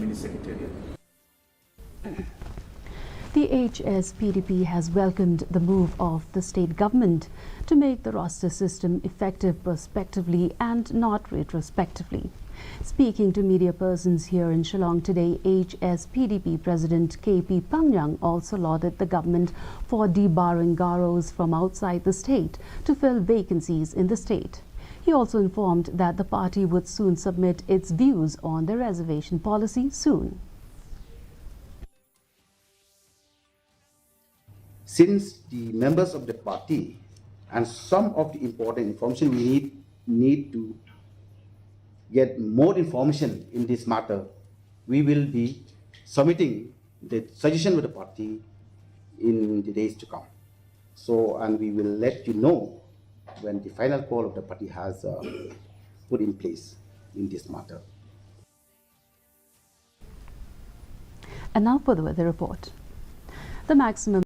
Committee Secretariat. The Hspdp has welcomed the move of the state government to make the roster system effective prospectively and not retrospectively. Speaking to media persons here in Shillong today, Hspdp President KP Pangyang also lauded the government for debarring Garos from outside the state to fill vacancies in the state. He also informed that the party would soon submit its views on the reservation policy soon. Since the members of the party and some of the important information we need to get more information in this matter, we will be submitting the suggestion of the party in the days to come. So, and we will let you know when the final call of the party has put in place in this matter. And now for the weather report. The maximum